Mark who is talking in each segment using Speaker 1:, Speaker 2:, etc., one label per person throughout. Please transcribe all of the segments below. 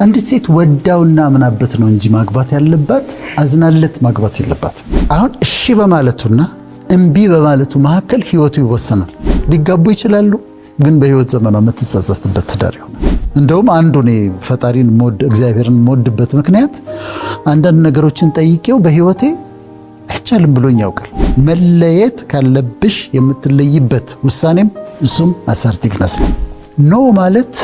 Speaker 1: አንዲት ሴት ወዳውና ምናበት ነው እንጂ ማግባት ያለባት አዝናለት ማግባት የለባት። አሁን እሺ በማለቱና እምቢ በማለቱ መካከል ህይወቱ ይወሰናል። ሊጋቡ ይችላሉ፣ ግን በህይወት ዘመኗ የምትጸጸትበት ትዳር ይሆናል። እንደውም አንዱ እኔ ፈጣሪን እግዚአብሔርን ሞድበት ምክንያት አንዳንድ ነገሮችን ጠይቄው በህይወቴ አይቻልም ብሎኝ ያውቃል። መለየት ካለብሽ የምትለይበት ውሳኔም እሱም አሰርቲቭነስ ነው። ኖ ማለት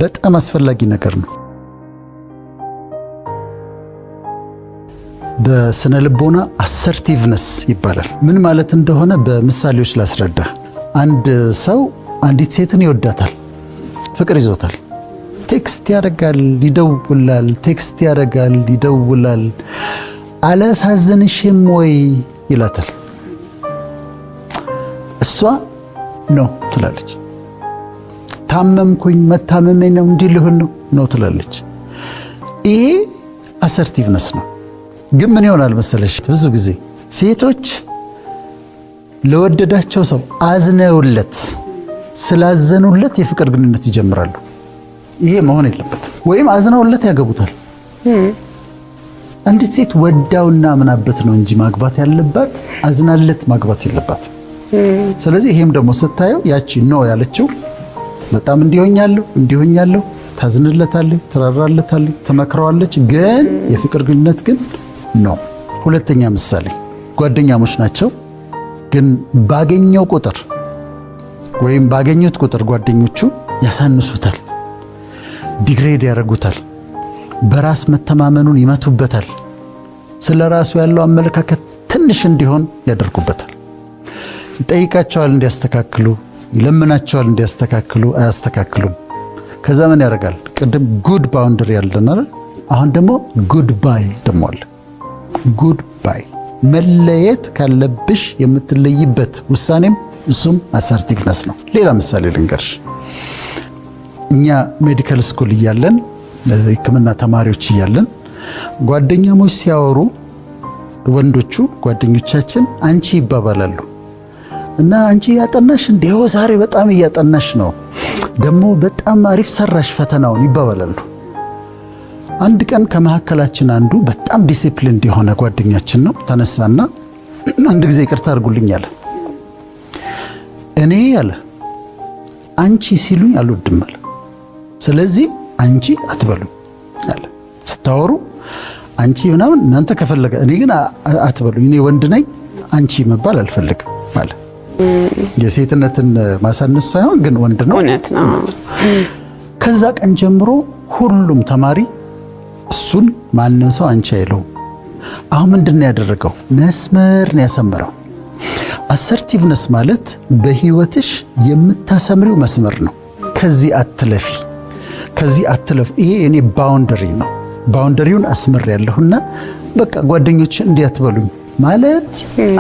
Speaker 1: በጣም አስፈላጊ ነገር ነው። በስነ ልቦና አሰርቲቭነስ ይባላል። ምን ማለት እንደሆነ በምሳሌዎች ላስረዳ። አንድ ሰው አንዲት ሴትን ይወዳታል፣ ፍቅር ይዞታል። ቴክስት ያደርጋል፣ ይደውላል፣ ቴክስት ያደርጋል፣ ይደውላል። አላሳዝንሽም ወይ ይላታል። እሷ ነው ትላለች። ታመምኩኝ፣ መታመሜ ነው እንዲህ ልሆን ነው ትላለች። ይሄ አሰርቲቭነስ ነው። ግን ምን ይሆናል መሰለሽ፣ ብዙ ጊዜ ሴቶች ለወደዳቸው ሰው አዝነውለት ስላዘኑለት የፍቅር ግንኙነት ይጀምራሉ። ይሄ መሆን የለበትም። ወይም አዝነውለት ያገቡታል። አንዲት ሴት ወዳውና ምናበት ነው እንጂ ማግባት ያለባት አዝናለት ማግባት የለባትም። ስለዚህ ይሄም ደግሞ ስታየው ያቺ ነው ያለችው በጣም እንዲሆኛለሁ ታዝንለታለች፣ ትራራለታለች፣ ትመክረዋለች። ግን የፍቅር ግንኙነት ግን ነው። ሁለተኛ ምሳሌ፣ ጓደኛሞች ናቸው። ግን ባገኘው ቁጥር ወይም ባገኙት ቁጥር ጓደኞቹ ያሳንሱታል፣ ዲግሬድ ያደርጉታል፣ በራስ መተማመኑን ይመቱበታል፣ ስለ ራሱ ያለው አመለካከት ትንሽ እንዲሆን ያደርጉበታል። ይጠይቃቸዋል እንዲያስተካክሉ፣ ይለምናቸዋል እንዲያስተካክሉ፣ አያስተካክሉም። ከዛ ምን ያደርጋል? ቅድም ጉድ ባውንደሪ ያለን አይደል? አሁን ደግሞ ጉድ ባይ ደግሞ አለ። ጉድ ባይ መለየት ካለብሽ የምትለይበት ውሳኔም እሱም አሰርቲቭነስ ነው። ሌላ ምሳሌ ልንገርሽ። እኛ ሜዲካል ስኩል እያለን ሕክምና ተማሪዎች እያለን ጓደኛሞች ሲያወሩ ወንዶቹ ጓደኞቻችን አንቺ ይባባላሉ እና አንቺ ያጠናሽ እንዴው ዛሬ በጣም እያጠናሽ ነው፣ ደግሞ በጣም አሪፍ ሰራሽ ፈተናውን ይባባላሉ። አንድ ቀን ከመካከላችን አንዱ በጣም ዲሲፕሊን የሆነ ጓደኛችን ነው። ተነሳና አንድ ጊዜ ይቅርታ አድርጉልኝ አለ። እኔ ያለ አንቺ ሲሉኝ አልወድም አለ። ስለዚህ አንቺ አትበሉኝ አለ። ስታወሩ አንቺ ምናምን እናንተ ከፈለገ እኔ ግን አትበሉኝ፣ እኔ ወንድ ነኝ፣ አንቺ መባል አልፈልግም አለ። የሴትነትን ማሳነስ ሳይሆን ግን ወንድ ነው። እውነት ነው። ከዛ ቀን ጀምሮ ሁሉም ተማሪ እሱን ማንም ሰው አንቺ አይለው። አሁን ምንድን ነው ያደረገው? መስመር ነው ያሰመረው። አሰርቲቭነስ ማለት በህይወትሽ የምታሰምሪው መስመር ነው። ከዚህ አትለፊ፣ ከዚህ አትለፍ። ይሄ እኔ ባውንደሪ ነው። ባውንደሪውን አስመር ያለሁና በቃ ጓደኞች እንዲያትበሉኝ ማለት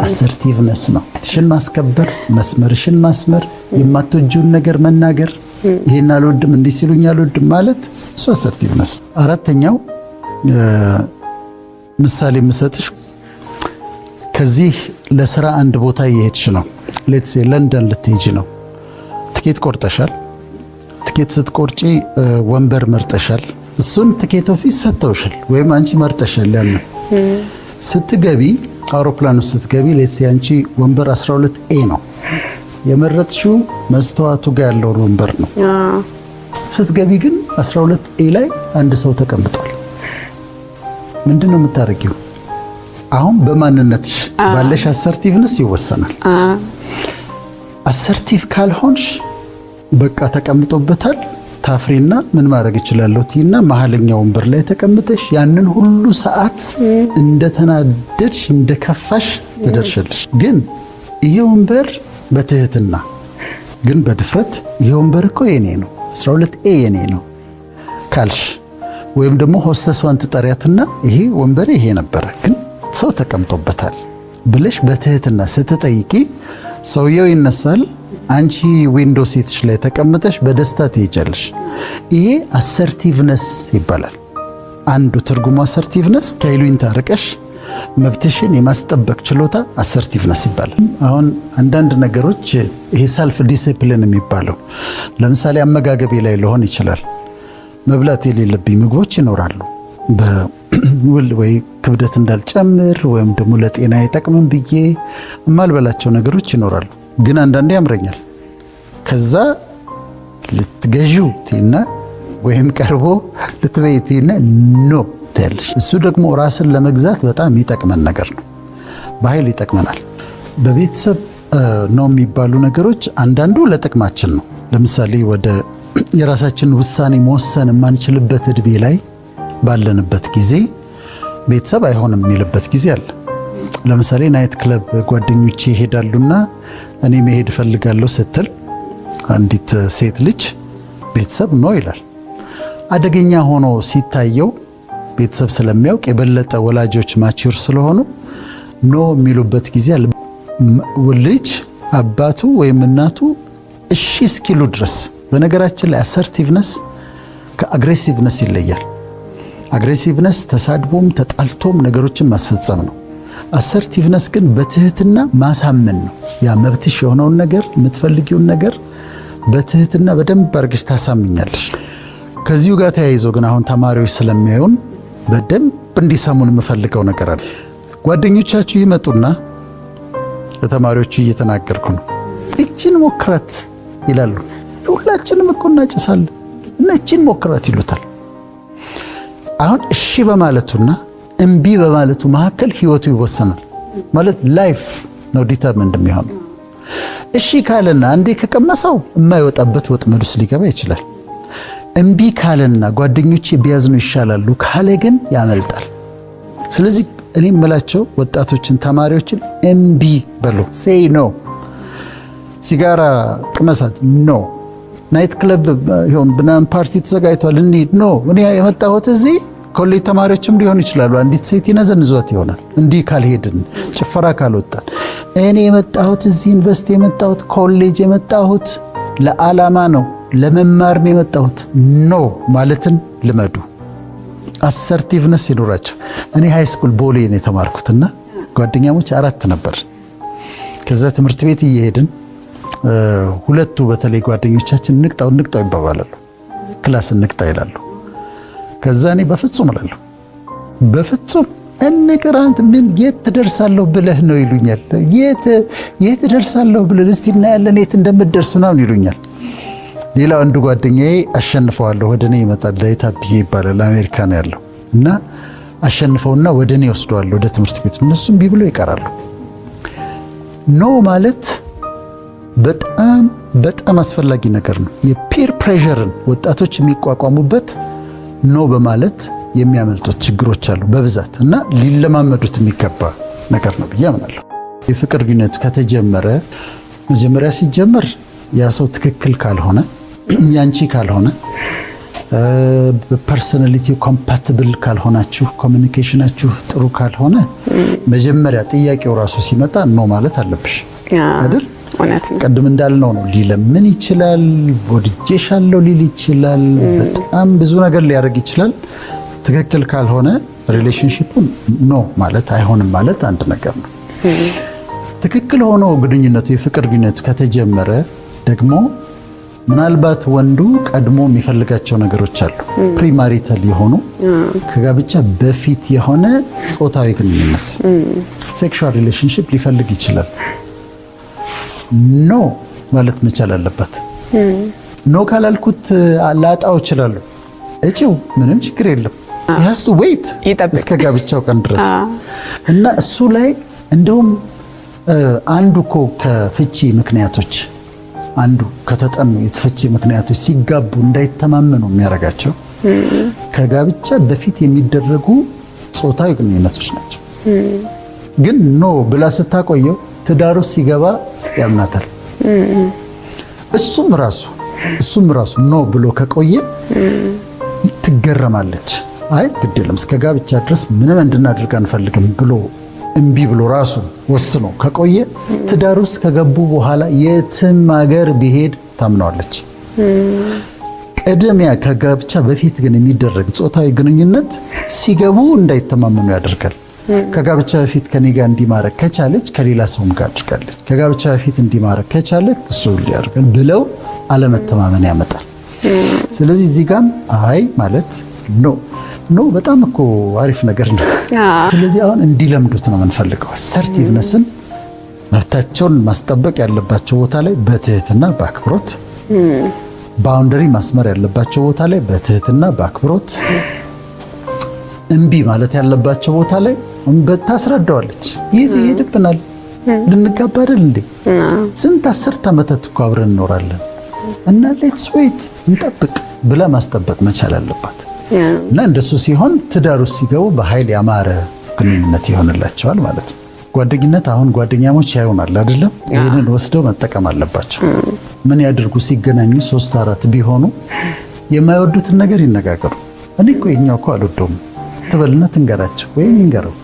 Speaker 1: አሰርቲቭነስ ነው። ትሽን ማስከበር፣ መስመርሽን ማስመር፣ የማትወጂውን ነገር መናገር፣ ይሄን አልወድም እንዲህ ሲሉኝ አልወድም ማለት እሱ አሰርቲቭነስ። አራተኛው ምሳሌ የምሰጥሽ ከዚህ ለስራ አንድ ቦታ እየሄድሽ ነው። ሌትስ ሴ ለንደን ልትሄጂ ነው። ትኬት ቆርጠሻል። ትኬት ስትቆርጪ ወንበር መርጠሻል። እሱን ትኬት ኦፊስ ሰጥተውሻል ወይም አንቺ መርጠሻል። ያንን ስትገቢ አውሮፕላን ውስጥ ስትገቢ ሌትስ ሴ አንቺ ወንበር 12A ነው የመረጥሽው፣ መስተዋቱ ጋር ያለውን ወንበር ነው። ስትገቢ ግን 12A ላይ አንድ ሰው ተቀምጧል። ምንድነው የምታረጊው? አሁን በማንነትሽ ባለሽ አሰርቲቭነስ ይወሰናል። አሰርቲቭ ካልሆንሽ በቃ ተቀምጦበታል ታፍሪና ምን ማድረግ እችላለሁ ቲና መሐለኛው ወንበር ላይ ተቀምጠሽ ያንን ሁሉ ሰዓት እንደተናደድሽ እንደከፋሽ ትደርሻለሽ። ግን ይሄ ወንበር በትህትና ግን በድፍረት ይሄ ወንበር እኮ የኔ ነው 12A የኔ ነው ካልሽ፣ ወይም ደግሞ ሆስተሷን ትጠሪያትና ይሄ ወንበር ይሄ ነበረ ግን ሰው ተቀምጦበታል ብለሽ በትህትና ስትጠይቂ ሰውየው ይነሳል። አንቺ ዊንዶ ሲትሽ ላይ ተቀምጠሽ በደስታ ትሄጃለሽ። ይሄ አሰርቲቭነስ ይባላል። አንዱ ትርጉሙ አሰርቲቭነስ ከይሉኝታ ርቀሽ መብትሽን የማስጠበቅ ችሎታ አሰርቲቭነስ ይባላል። አሁን አንዳንድ ነገሮች ይሄ ሰልፍ ዲሲፕሊን የሚባለው ለምሳሌ አመጋገቤ ላይ ሊሆን ይችላል። መብላት የሌለብኝ ምግቦች ይኖራሉ። በውል ወይ ክብደት እንዳልጨምር ወይም ደግሞ ለጤና አይጠቅምም ብዬ የማልበላቸው ነገሮች ይኖራሉ። ግን አንዳንዴ ያምረኛል። ከዛ ልትገዢው ቲና ወይም ቀርቦ ልትበይ ቲና ኖ ትያለሽ። እሱ ደግሞ ራስን ለመግዛት በጣም የሚጠቅመን ነገር ነው። በኃይል ይጠቅመናል። በቤተሰብ ነው የሚባሉ ነገሮች አንዳንዱ ለጥቅማችን ነው። ለምሳሌ ወደ የራሳችን ውሳኔ መወሰን የማንችልበት እድሜ ላይ ባለንበት ጊዜ ቤተሰብ አይሆንም የሚልበት ጊዜ አለ። ለምሳሌ ናይት ክለብ ጓደኞቼ ይሄዳሉና እኔ መሄድ እፈልጋለሁ ስትል አንዲት ሴት ልጅ ቤተሰብ ኖ ይላል። አደገኛ ሆኖ ሲታየው ቤተሰብ ስለሚያውቅ የበለጠ ወላጆች ማቹር ስለሆኑ ኖ የሚሉበት ጊዜ አለ። ልጅ አባቱ ወይም እናቱ እሺ እስኪሉ ድረስ። በነገራችን ላይ አሰርቲቭነስ ከአግሬሲቭነስ ይለያል። አግሬሲቭነስ ተሳድቦም ተጣልቶም ነገሮችን ማስፈጸም ነው። አሰርቲቭነስ ግን በትህትና ማሳመን ነው። ያ መብትሽ የሆነውን ነገር የምትፈልጊውን ነገር በትህትና በደንብ አድርገሽ ታሳምኛለሽ። ከዚሁ ጋር ተያይዞ ግን አሁን ተማሪዎች ስለሚያዩን በደንብ እንዲሰሙን የምፈልገው ነገር አለ። ጓደኞቻችሁ ይመጡና ለተማሪዎቹ እየተናገርኩ ነው፣ እቺን ሞክራት ይላሉ። ሁላችንም እኮ እናጭሳለን እና እቺን ሞክራት ይሉታል። አሁን እሺ በማለቱና እምቢ በማለቱ መካከል ህይወቱ ይወሰናል። ማለት ላይፍ ነው ዲተርሚንድ የሚሆነው። እሺ ካለና አንዴ ከቀመሰው የማይወጣበት ወጥመድ ውስጥ ሊገባ ይችላል። እምቢ ካለና ጓደኞቼ ቢያዝኑ ይሻላሉ ካለ ግን ያመልጣል። ስለዚህ እኔ የምላቸው ወጣቶችን ተማሪዎችን እምቢ በሉ። ሴይ ኖ። ሲጋራ ቅመሳት ኖ። ናይት ክለብ ይሁን ብናን ፓርቲ ተዘጋጅቷል እንሂድ ኖ። እኔ የመጣሁት እዚህ ኮሌጅ ተማሪዎችም ሊሆን ይችላሉ። አንዲት ሴት ይነዘንዟት ይሆናል እንዲህ ካልሄድን ጭፈራ ካልወጣን። እኔ የመጣሁት እዚህ ዩኒቨርሲቲ የመጣሁት ኮሌጅ የመጣሁት ለዓላማ ነው፣ ለመማር ነው የመጣሁት። ኖ ማለትን ልመዱ። አሰርቲቭነስ ይኖራቸው። እኔ ሃይ ስኩል ቦሌ ነው የተማርኩትና ጓደኛሞች 4 ነበር። ከዛ ትምህርት ቤት እየሄድን ሁለቱ በተለይ ጓደኞቻችን ንቅጣው ይባባላሉ። ክላስ ንቅጣ ይላሉ። ከዛ እኔ በፍጹም እላለሁ፣ በፍጹም እንቅራንት ምን የት ትደርሳለሁ ብለህ ነው ይሉኛል። የት ትደርሳለሁ ብለህ እስቲ እናያለን የት እንደምትደርስ ነው ይሉኛል። ሌላ አንዱ ጓደኛዬ አሸንፈዋለሁ ወደኔ ይመጣል። ዳይታብዬ ይባላል አሜሪካ ነው ያለው እና አሸንፈውና ወደኔ ወስደዋለሁ ወደ ትምህርት ቤት። እነሱም ቢብሎ ይቀራሉ። ኖ ማለት በጣም አስፈላጊ ነገር ነው። የፒር ፕሬሸርን ወጣቶች የሚቋቋሙበት ኖ በማለት የሚያመልጡት ችግሮች አሉ በብዛት እና ሊለማመዱት የሚገባ ነገር ነው ብዬ አምናለሁ። የፍቅር ግንኙነት ከተጀመረ መጀመሪያ ሲጀመር ያ ሰው ትክክል ካልሆነ ያንቺ ካልሆነ ፐርሰናሊቲው ኮምፓቲብል ካልሆናችሁ ኮሚኒኬሽናችሁ ጥሩ ካልሆነ መጀመሪያ ጥያቄው ራሱ ሲመጣ ኖ ማለት አለብሽ አይደል? ቀድም እንዳልነው ነው። ሊለምን ይችላል፣ ወድጄሻለሁ ሊል ይችላል፣ በጣም ብዙ ነገር ሊያደርግ ይችላል። ትክክል ካልሆነ ሪሌሽንሺፑን ኖ ማለት አይሆንም ማለት አንድ ነገር ነው። ትክክል ሆኖ ግንኙነቱ የፍቅር ግንኙነቱ ከተጀመረ ደግሞ ምናልባት ወንዱ ቀድሞ የሚፈልጋቸው ነገሮች አሉ። ፕሪማሪታል የሆኑ ከጋብቻ በፊት የሆነ ጾታዊ ግንኙነት ሴክሹዋል ሪሌሽንሺፕ ሊፈልግ ይችላል። ኖ ማለት መቻል አለበት። ኖ ካላልኩት ላጣው እችላለሁ። እጪው ምንም ችግር የለም። ያስቱ ዌይት እስከ ጋብቻው ቀን ድረስ እና እሱ ላይ እንደውም አንዱ እኮ ከፍቺ ምክንያቶች አንዱ ከተጠኑ የፍቺ ምክንያቶች ሲጋቡ እንዳይተማመኑ የሚያደርጋቸው ከጋብቻ በፊት የሚደረጉ ጾታዊ ግንኙነቶች ናቸው። ግን ኖ ብላ ስታቆየው ትዳሩ ሲገባ ያምናታል። እሱም ራሱ ኖ ብሎ ከቆየ ትገረማለች። አይ ግድ የለም እስከ ጋብቻ ድረስ ምንም እንድናደርግ አንፈልግም ብሎ እምቢ ብሎ ራሱ ወስኖ ከቆየ ትዳር ውስጥ ከገቡ በኋላ የትም ሀገር ቢሄድ ታምነዋለች። ቀደሚያ ከጋብቻ በፊት ግን የሚደረግ ጾታዊ ግንኙነት ሲገቡ እንዳይተማመኑ ያደርጋል። ከጋብቻ በፊት ከኔ ጋር እንዲማረክ ከቻለች ከሌላ ሰውም ጋር አድርጋለች፣ ከጋብቻ በፊት እንዲማረክ ከቻለ እሱ ሊያደርጋል ብለው አለመተማመን ያመጣል። ስለዚህ እዚህ ጋርም አይ ማለት ኖ በጣም እኮ አሪፍ ነገር ነው። ስለዚህ አሁን እንዲለምዱት ነው የምንፈልገው አሰርቲቭነስን መብታቸውን ማስጠበቅ ያለባቸው ቦታ ላይ በትህትና በአክብሮት ባውንደሪ ማስመር ያለባቸው ቦታ ላይ በትህትና በአክብሮት እምቢ ማለት ያለባቸው ቦታ ላይ ታስረዳዋለች። ይሄድብናል ልንጋባ አይደል እንዴ ስንት 10 ዓመታት እኮ አብረን እንኖራለን እና ሌትስ ዌት እንጠብቅ ብላ ማስጠበቅ መቻል አለባት። እና እንደሱ ሲሆን ትዳር ውስጥ ሲገቡ በኃይል ያማረ ግንኙነት ይሆንላቸዋል ማለት ነው። ጓደኝነት አሁን ጓደኛሞች ያዩናል አይደለም ይሄንን ወስደው መጠቀም አለባቸው። ምን ያድርጉ ሲገናኙ 3-4 ቢሆኑ የማይወዱትን ነገር ይነጋገሩ። እኔ እኮ የኛው እኮ አልወደውም ትበልና ትንገራቸው ወይም ይንገረው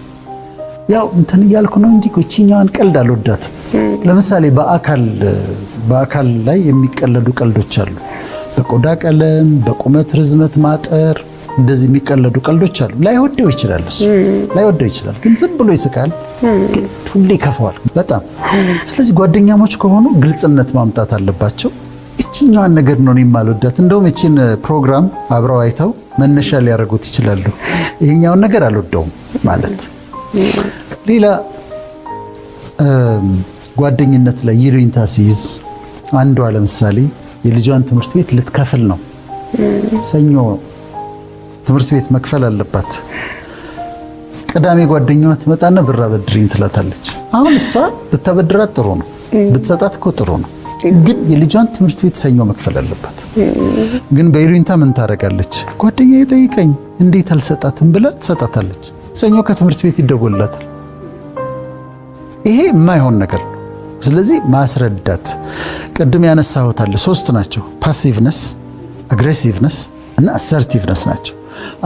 Speaker 1: ያው እንትን እያልኩ ነው እንጂ እቺኛዋን ቀልድ አልወዳትም። ለምሳሌ በአካል ላይ የሚቀለዱ ቀልዶች አሉ። በቆዳ ቀለም በቁመት ርዝመት ማጠር እንደዚህ የሚቀለዱ ቀልዶች አሉ። ላይወደው ይችላል እሱ ላይወደው ይችላል ግን ዝም ብሎ ይስቃል ግን ሁሌ ይከፋዋል በጣም። ስለዚህ ጓደኛሞች ከሆኑ ግልጽነት ማምጣት አለባቸው። እቺኛዋን ነገር ነው የማልወዳት እንደውም እቺን ፕሮግራም አብረው አይተው መነሻ ሊያደርጉት ይችላሉ። ይሄኛውን ነገር አልወደውም ማለት። ሌላ ጓደኝነት ላይ ይሉኝታ ሲይዝ አንዷ ለምሳሌ የልጇን ትምህርት ቤት ልትከፍል ነው። ሰኞ ትምህርት ቤት መክፈል አለባት። ቅዳሜ ጓደኛዋ ትመጣና ብር አበድሪኝ ትላታለች። አሁን እሷ ብታበድራት ጥሩ ነው ብትሰጣት እኮ ጥሩ ነው ግን የልጇን ትምህርት ቤት ሰኞ መክፈል አለባት። ግን በይሉኝታ ምን ታደርጋለች? ጓደኛዬ ጠይቀኝ እንዴት አልሰጣትም ብላ ትሰጣታለች። ሰኞ ከትምህርት ቤት ይደወልላታል። ይሄ የማይሆን ነገር ነው። ስለዚህ ማስረዳት ቅድም ያነሳሁት አለ 3 ናቸው። ፓሲቭነስ፣ አግሬሲቭነስ እና አሰርቲቭነስ ናቸው።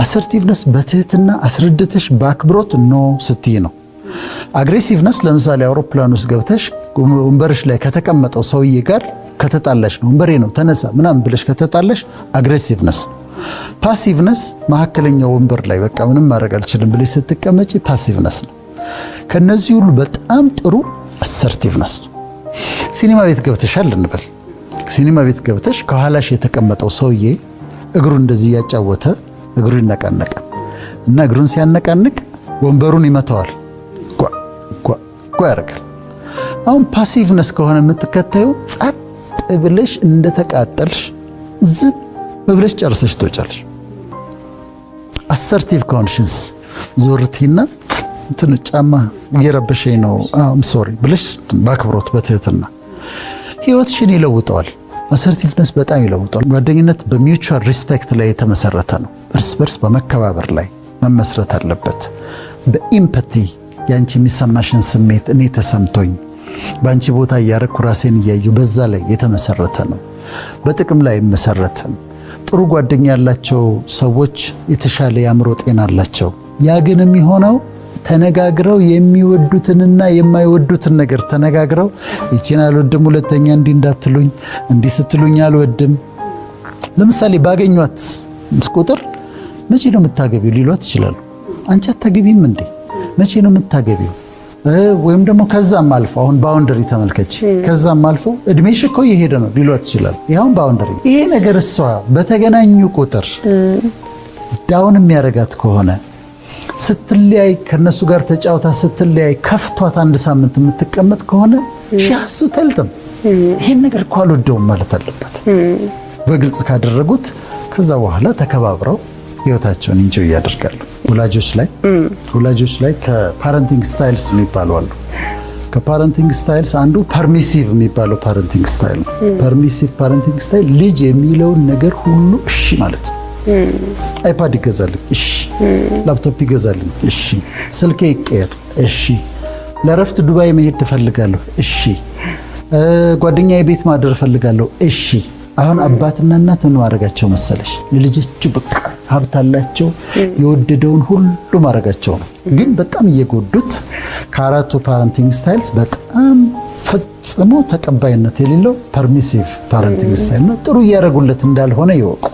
Speaker 1: አሰርቲቭነስ በትህትና አስረድተሽ በአክብሮት ኖ ስትይ ነው። አግሬሲቭነስ ለምሳሌ አውሮፕላን ውስጥ ገብተሽ ወንበርሽ ላይ ከተቀመጠው ሰውዬ ጋር ከተጣላሽ ነው ወንበሬ ነው ተነሳ ምናምን ብለሽ ከተጣላሽ አግሬሲቭነስ ነው። ፓሲቭነስ መካከለኛው ወንበር ላይ በቃ ምንም ማድረግ አልችልም ብለሽ ስትቀመጪ ፓሲቭነስ ነው። ከነዚህ ሁሉ በጣም ጥሩ አሰርቲቭነስ ነው። ሲኒማ ቤት ገብተሻል እንበል። ሲኒማ ቤት ገብተሽ ከኋላሽ የተቀመጠው ሰውዬ እግሩ እንደዚህ ያጫወተ እግሩ ይነቃነቃል እና እግሩን ሲያነቃንቅ ወንበሩን ይመታዋል ጓ ያደርጋል። አሁን ፓሲቭነስ ከሆነ የምትከታዩ ጸጥ ብለሽ እንደተቃጠልሽ ዝም ብለሽ ጨርሰሽ ትወጫለሽ። አሰርቲቭ ኮንሽንስ ዞርቲና እንትን ጫማ እየረበሸኝ ነው ሶሪ ብለሽ በአክብሮት በትህትና ህይወትሽን ይለውጠዋል። አሰርቲቭነስ በጣም ይለውጠዋል። ጓደኝነት በሚውቹዋል ሪስፔክት ላይ የተመሰረተ ነው። እርስ በርስ በመከባበር ላይ መመስረት አለበት። በኢምፓቲ ያንቺ የሚሰማሽን ስሜት እኔ ተሰምቶኝ በአንቺ ቦታ እያረኩ ራሴን እያየሁ በዛ ላይ የተመሰረተ ነው። በጥቅም ላይ መሰረተም። ጥሩ ጓደኛ ያላቸው ሰዎች የተሻለ የአእምሮ ጤና አላቸው። ያ ግን የሚሆነው ተነጋግረው የሚወዱትንና የማይወዱትን ነገር ተነጋግረው ይቺን አልወድም ሁለተኛ እንዲህ እንዳትሉኝ እንዲህ ስትሉኝ አልወድም። ለምሳሌ ባገኟት ቁጥር መቼ ነው የምታገቢው ሊሏት ይችላሉ። አንቺ አታገቢም እንዴ መቼ ነው የምታገቢው? ወይም ደግሞ ከዛም አልፎ አሁን ባውንደሪ ተመልከች ከዛም አልፎ እድሜሽ እኮ እየሄደ ነው ሊሏት ይችላሉ። ይሄውን ባውንደሪ ይሄ ነገር እሷ በተገናኙ ቁጥር ዳውን የሚያረጋት ከሆነ ስትለያይ ከነሱ ጋር ተጫውታ ስትለያይ ከፍቷት አንድ ሳምንት የምትቀመጥ ከሆነ ሻሱ ተልተም ይሄን ነገር እኮ አልወደውም ማለት አለበት። በግልጽ ካደረጉት ከዛ በኋላ ተከባብረው ህይወታቸውን ኢንጆይ ያደርጋሉ። ወላጆች ላይ ከፓረንቲንግ ስታይልስ የሚባሉ አሉ። ከፓረንቲንግ ስታይልስ አንዱ ፐርሚሲቭ የሚባለው ፓረንቲንግ ስታይል ነው። ፐርሚሲቭ ፓረንቲንግ ስታይል ልጅ የሚለውን ነገር ሁሉ እሺ ማለት ነው። አይፓድ ይገዛልኝ እሺ፣ ላፕቶፕ ይገዛልኝ እሺ፣ ስልኬ ይቀየር እሺ፣ ለረፍት ዱባይ መሄድ ትፈልጋለሁ እሺ፣ ጓደኛዬ ቤት ማደር ፈልጋለሁ እሺ። አሁን አባትና እናት ምን ማድረጋቸው መሰለሽ? ለልጆቹ በቃ ሀብት አላቸው የወደደውን ሁሉ ማድረጋቸው ነው። ግን በጣም እየጎዱት ከአራቱ ፓረንቲንግ ስታይልስ በጣም ፈጽሞ ተቀባይነት የሌለው ፐርሚሲቭ ፓረንቲንግ ስታይል ነው። ጥሩ እያደረጉለት እንዳልሆነ ይወቁ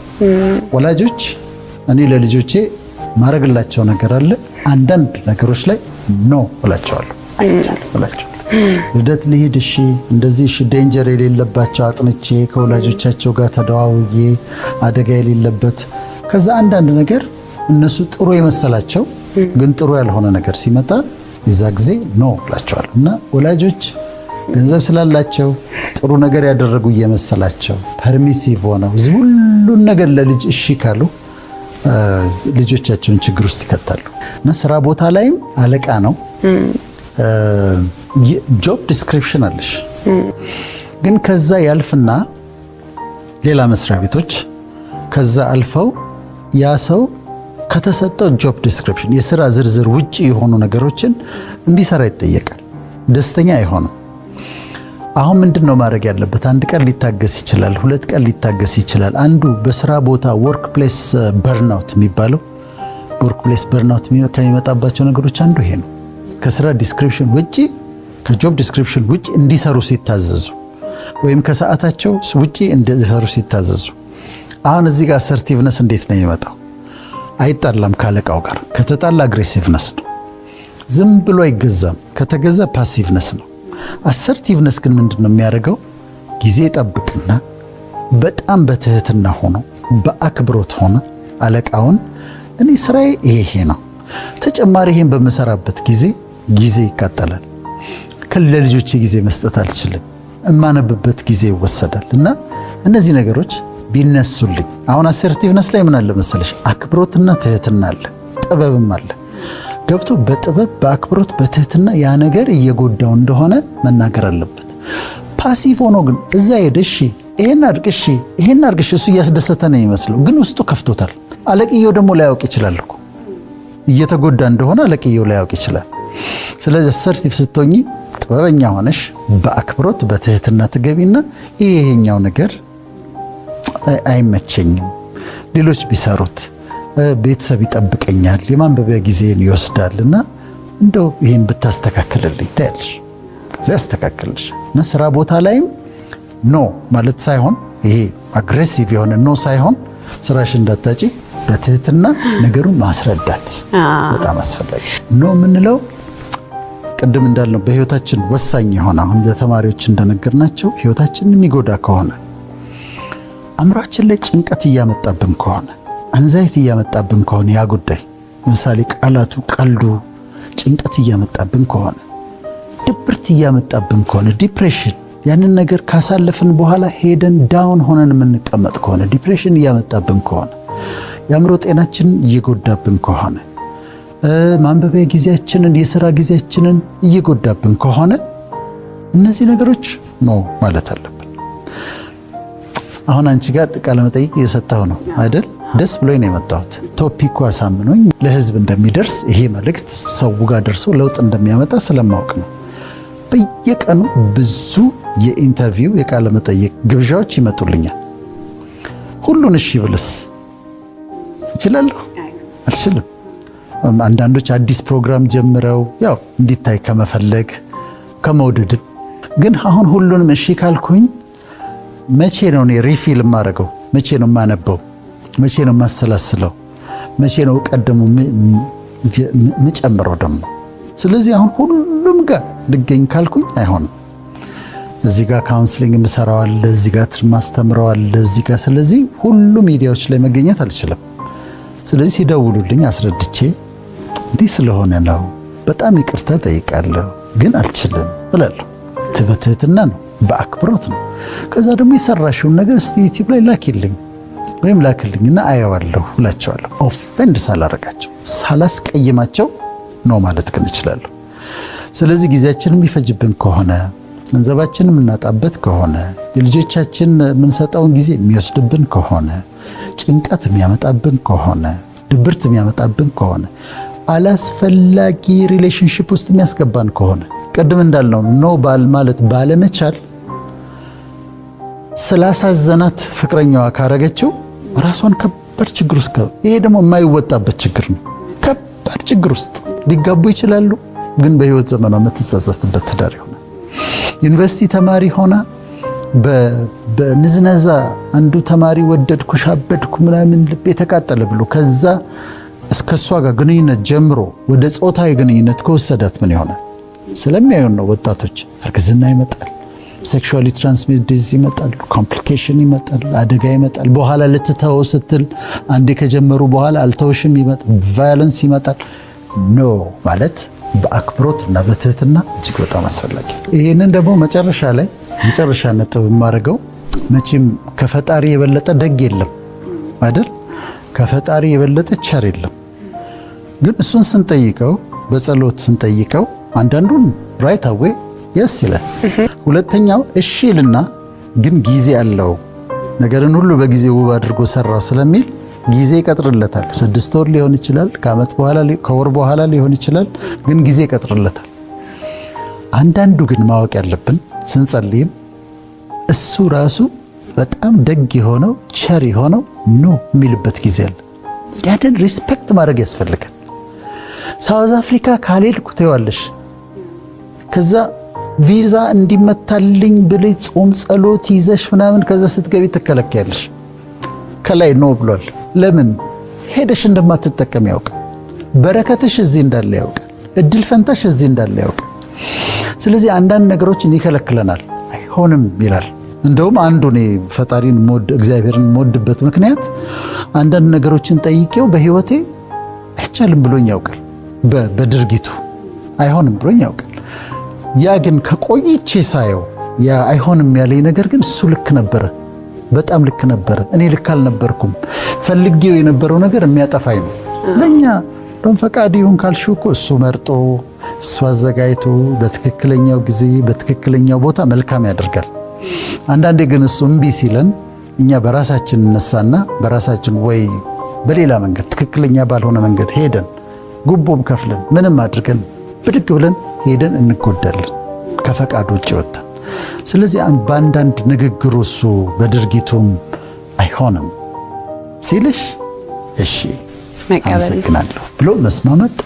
Speaker 1: ወላጆች። እኔ ለልጆቼ ማድረግላቸው ነገር አለ። አንዳንድ ነገሮች ላይ ኖ እላቸዋለሁ። አይቻልም እላቸዋለሁ። ልደት ልሂድ እሺ እንደዚህ እሺ ዴንጀር የሌለባቸው አጥንቼ ከወላጆቻቸው ጋር ተደዋውዬ አደጋ የሌለበት ከዛ አንዳንድ ነገር እነሱ ጥሩ የመሰላቸው ግን ጥሩ ያልሆነ ነገር ሲመጣ የዛ ጊዜ ኖ ብላቸዋል። እና ወላጆች ገንዘብ ስላላቸው ጥሩ ነገር ያደረጉ እየመሰላቸው ፐርሚሲቭ ሆነው ሁሉን ነገር ለልጅ እሺ ካሉ ልጆቻቸውን ችግር ውስጥ ይከታሉ። እና ስራ ቦታ ላይም አለቃ ነው ጆብ ዲስክሪፕሽን አለሽ። ግን ከዛ ያልፍና ሌላ መስሪያ ቤቶች ከዛ አልፈው ያ ሰው ከተሰጠው ጆብ ዲስክሪፕሽን የሥራ ዝርዝር ውጪ የሆኑ ነገሮችን እንዲሰራ ይጠየቃል። ደስተኛ አይሆንም። አሁን ምንድነው ማድረግ ያለበት? አንድ ቀን ሊታገስ ይችላል፣ ሁለት ቀን ሊታገስ ይችላል። አንዱ በስራ ቦታ ወርክ ፕሌስ በርናውት የሚባለው ወርክ ፕሌስ በርናውት ከሚመጣባቸው ነገሮች አንዱ ይሄ ነው። ከስራ ዲስክሪፕሽን ውጪ ከጆብ ዲስክሪፕሽን ውጪ እንዲሰሩ ሲታዘዙ ወይም ከሰዓታቸው ውጪ እንዲሰሩ ሲታዘዙ። አሁን እዚህ ጋር አሰርቲቭነስ እንዴት ነው የሚመጣው? አይጣላም ካለቃው ጋር። ከተጣላ አግሬሲቭነስ ነው። ዝም ብሎ አይገዛም። ከተገዛ ፓሲቭነስ ነው። አሰርቲቭነስ ግን ምንድነው የሚያደርገው? ጊዜ ጠብቅና በጣም በትህትና ሆኖ በአክብሮት ሆነ አለቃውን እኔ ስራዬ ይሄ ነው፣ ተጨማሪ ይሄን በመሰራበት ጊዜ ይቃጠላል፣ ለልጆቼ ጊዜ መስጠት አልችልም፣ እማነብበት ጊዜ ይወሰዳል። እና እነዚህ ነገሮች ቢነሱልኝ። አሁን አሰርቲቭነስ ላይ ምን አለ መሰለሽ? አክብሮትና ትህትና አለ፣ ጥበብም አለ። ገብቶ በጥበብ በአክብሮት በትህትና ያ ነገር እየጎዳው እንደሆነ መናገር አለበት። ፓሲቭ ሆኖ ግን እዛ ሄደሽ ይሄን አድርግሽ ይሄን አድርግሽ እሱ እያስደሰተ ነው ይመስለው፣ ግን ውስጡ ከፍቶታል። አለቅየው ደግሞ ላያውቅ ይችላል እኮ እየተጎዳ እንደሆነ አለቅየው ላያውቅ ይችላል። ስለዚህ አሰርቲቭ ስትሆኚ ጥበበኛ ሆነሽ በአክብሮት በትህትና ትገቢና ይሄኛው ነገር አይመቸኝም፣ ሌሎች ቢሰሩት ቤተሰብ ይጠብቀኛል፣ የማንበቢያ ጊዜን ይወስዳልና እንደው ይሄን ብታስተካክልልኝ ታያለሽ። ከዚያ ያስተካክልሽ እና ስራ ቦታ ላይም ኖ ማለት ሳይሆን ይሄ አግሬሲቭ የሆነ ኖ ሳይሆን ስራሽ እንዳታጪ በትህትና ነገሩን ማስረዳት በጣም አስፈላጊ ኖ የምንለው ቅድም እንዳልነው በህይወታችን ወሳኝ የሆነ አሁን ለተማሪዎች እንደነገርናቸው ህይወታችንን የሚጎዳ ከሆነ አእምሯችን ላይ ጭንቀት እያመጣብን ከሆነ አንዛይቲ እያመጣብን ከሆነ ያ ጉዳይ ለምሳሌ ቃላቱ፣ ቀልዱ ጭንቀት እያመጣብን ከሆነ ድብርት እያመጣብን ከሆነ ዲፕሬሽን ያንን ነገር ካሳለፍን በኋላ ሄደን ዳውን ሆነን የምንቀመጥ ከሆነ ዲፕሬሽን እያመጣብን ከሆነ የአእምሮ ጤናችንን እየጎዳብን ከሆነ ማንበቢያ ጊዜያችንን የሥራ ጊዜያችንን እየጎዳብን ከሆነ እነዚህ ነገሮች ኖ ማለት አለብን። አሁን አንቺ ጋር ቃለ መጠይቅ እየሰጠሁ ነው አይደል? ደስ ብሎኝ ነው የመጣሁት። ቶፒኩ አሳምኖኝ ለህዝብ እንደሚደርስ ይሄ መልእክት ሰው ጋር ደርሶ ለውጥ እንደሚያመጣ ስለማወቅ ነው። በየቀኑ ብዙ የኢንተርቪው የቃለ መጠይቅ ግብዣዎች ይመጡልኛል። ሁሉን እሺ ብልስ እችላለሁ? አልችልም። አንዳንዶች አዲስ ፕሮግራም ጀምረው ያው እንዲታይ ከመፈለግ ከመውደድ ግን አሁን ሁሉንም እሺ ካልኩኝ መቼ ነው እኔ ሪፊል የማደርገው? መቼ ነው የማነበው? መቼ ነው የማሰላስለው? መቼ ነው ቀደሙ ምጨምረው ደግሞ? ስለዚህ አሁን ሁሉም ጋር ልገኝ ካልኩኝ አይሆንም። እዚህ ጋር ካውንስሊንግ የምሰራዋል፣ እዚህ ጋር ማስተምረዋል፣ እዚህ ጋር ስለዚህ ሁሉ ሚዲያዎች ላይ መገኘት አልችልም። ስለዚህ ሲደውሉልኝ አስረድቼ እንዲህ ስለሆነ ነው በጣም ይቅርታ ጠይቃለሁ ግን አልችልም እላለሁ። በትህትና ነው፣ በአክብሮት ነው። ከዛ ደግሞ የሰራሽውን ነገር እስቲ ዩቲዩብ ላይ ላኪልኝ ወይም ላክልኝና አየዋለሁ እላቸዋለሁ። ኦፌንድ ሳላረጋቸው ሳላስቀይማቸው ነው ማለት ግን እችላለሁ። ስለዚህ ጊዜያችንን የሚፈጅብን ከሆነ ገንዘባችንን የምናጣበት ከሆነ የልጆቻችን የምንሰጠውን ጊዜ የሚወስድብን ከሆነ ጭንቀት የሚያመጣብን ከሆነ ድብርት የሚያመጣብን ከሆነ አላስፈላጊ ሪሌሽንሺፕ ውስጥ የሚያስገባን ከሆነ ቅድም እንዳልነው ነው ባል ማለት ባለመቻል ስላሳዘናት ፍቅረኛዋ ካረገችው ራሷን ከባድ ችግር ውስጥ ይሄ ደግሞ የማይወጣበት ችግር ነው። ከባድ ችግር ውስጥ ሊጋቡ ይችላሉ፣ ግን በህይወት ዘመኗ የምትጸጸትበት ትዳር ይሆናል። ዩኒቨርሲቲ ተማሪ ሆና በንዝነዛ አንዱ ተማሪ ወደድኩሽ አበድኩ ምናምን ልቤ ተቃጠለ ብሎ ከዛ እስከ እሷ ጋር ግንኙነት ጀምሮ ወደ ጾታዊ ግንኙነት ከወሰዳት ምን ይሆናል? ስለሚያዩን ነው። ወጣቶች እርግዝና ይመጣል፣ ሴክሹዋሊ ትራንስሚትድ ዲዚዝ ይመጣል፣ ኮምፕሊኬሽን ይመጣል፣ አደጋ ይመጣል። በኋላ ልትተው ስትል አንዴ ከጀመሩ በኋላ አልተውሽም ይመጣል፣ ቫዮለንስ ይመጣል። ኖ ማለት በአክብሮት እና በትህትና እጅግ በጣም አስፈላጊ። ይህንን ደግሞ መጨረሻ ነጥብ የማደርገው መቼም ከፈጣሪ የበለጠ ደግ የለም አይደል? ከፈጣሪ የበለጠ ቸር የለም። ግን እሱን ስንጠይቀው በጸሎት ስንጠይቀው አንዳንዱን ራይት አዌ የስ ይላል። ሁለተኛው እሺ ይልና ግን ጊዜ አለው ነገርን ሁሉ በጊዜ ውብ አድርጎ ሰራው ስለሚል ጊዜ ይቀጥርለታል። 6 ወር ሊሆን ይችላል፣ ከዓመት በኋላ ከወር በኋላ ሊሆን ይችላል፣ ግን ጊዜ ይቀጥርለታል። አንዳንዱ ግን ማወቅ ያለብን ስንጸልይም እሱ ራሱ በጣም ደግ የሆነው ቸር የሆነው ኖ የሚልበት ጊዜ አለ። ያንን ሪስፔክት ማድረግ ያስፈልጋል። ሳውዝ አፍሪካ ካልሄድኩ ትይዋለሽ፣ ከዛ ቪዛ እንዲመታልኝ ብለሽ ጾም ጸሎት ይዘሽ ምናምን ከዛ ስትገቢ ትከለከያለሽ። ከላይ ኖ ብሏል። ለምን? ሄደሽ እንደማትጠቀም ያውቃል። በረከትሽ እዚህ እንዳለ ያውቃል። እድል ፈንታሽ እዚህ እንዳለ ያውቃል። ስለዚህ አንዳንድ ነገሮችን ይከለክለናል። አይሆንም ይላል። እንደውም አንዱ እኔ ፈጣሪን እግዚአብሔርን የምወድበት ምክንያት አንዳንድ ነገሮችን ጠይቄው በህይወቴ አይቻልም ብሎኝ ያውቃል። በድርጊቱ አይሆንም ብሎኝ ያውቃል። ያ ግን ከቆይቼ ሳየው ያ አይሆንም ያለኝ ነገር ግን እሱ ልክ ነበረ፣ በጣም ልክ ነበረ። እኔ ልክ አልነበርኩም። ፈልጌው የነበረው ነገር የሚያጠፋኝ ነው። ለኛ ደም ፈቃድ ይሁን ካልሽው እኮ እሱ መርጦ እሱ አዘጋጅቶ በትክክለኛው ጊዜ በትክክለኛው ቦታ መልካም ያደርጋል። አንዳንዴ ግን እሱ እምቢ ሲለን እኛ በራሳችን እነሳና በራሳችን ወይ በሌላ መንገድ ትክክለኛ ባልሆነ መንገድ ሄደን ጉቦም ከፍለን ምንም አድርገን ብድግ ብለን ሄደን እንጎዳለን ከፈቃድ ውጭ ወጥተን። ስለዚህ በአንዳንድ ንግግሩ እሱ በድርጊቱም አይሆንም ሲልሽ እሺ አመሰግናለሁ ብሎ መስማማት